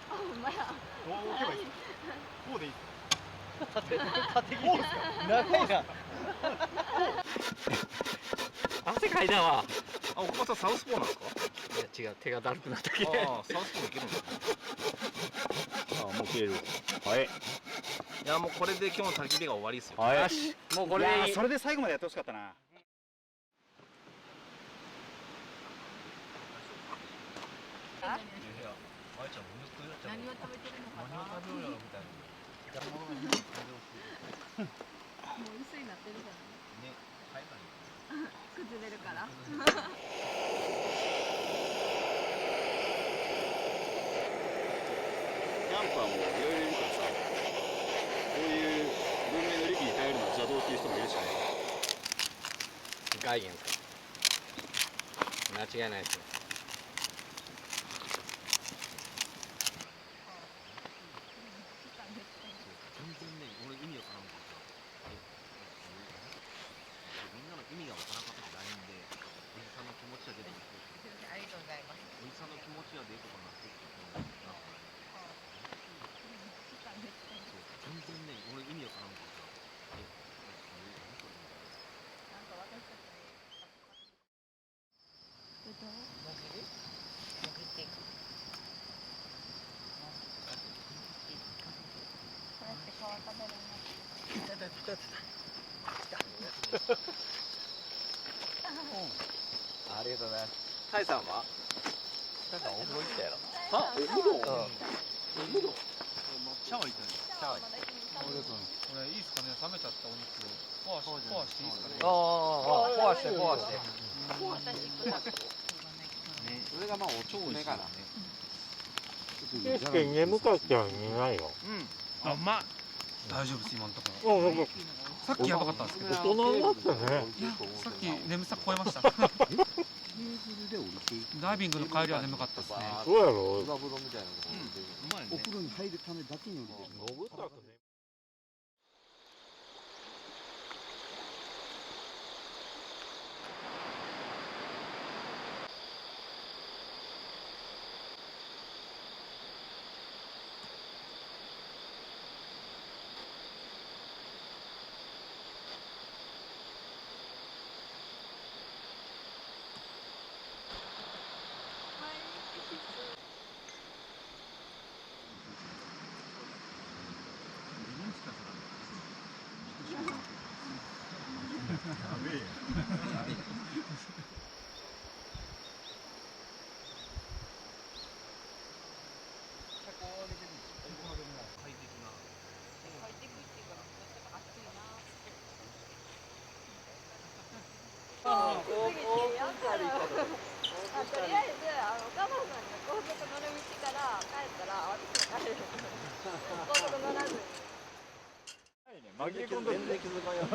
あ、ほんまや。どう置けばいいですか。こうでいいですか。縦切りこうですか。長いな。汗かいたわ。あ、岡本さんサウスポーなんですか。いや違う、手がだるくなったけど。ああ、サウスポーいけるんですね。あ、もう切れる。はい。いや、もうこれで今日の焚き火が終わりですよ。はい。よし、もうこれでいい。それで最後までやってほしかったな。何を食べてるのかな。何を食べようやろみたいな。もう薄いなってるじゃない。ね、買えばいい。崩れるから。キャンプはもういろいろいるからさ、こういう文明の利器に頼るのは邪道っていう人もいるしね。ガイゲンか。間違いないですね。全然ね、俺意味わからんからさ。みんなの意味がわからなかった LINE で、おじさんの気持ちは出てくる。ありがとうございます。おじさんの気持ちは出てこなくて、全然ね、俺意味わからんからさ。なんか私たちに。どう？もぎる？もぎっていく。こうやって皮食べるんだ。ありがとうございます。タイさんは？タイさんお風呂行ったやろ。あ、お風呂。お風呂。シャワー行ったね。シャワー。俺いいっすかね、冷めちゃったお肉をポワしていいっすかね。ああ、ポワしてポワして。それがまあおちょうめかな。決して眠かったら寝ないよ。あ、うまい。大丈夫です、今のところ。なんかさっきやばかったんですけど。大人になったね。さっき眠さ超えました。ダイビングの帰りは眠かったですね。そうやろ。岩風呂みたいなところで。うまいね。お風呂に入るためだけに降りてる。潜ったらね。とりあえずお母さんが高速乗る道から帰ったら私も帰る。高速乗らずに。紛れ込んで全然気づかんやつ。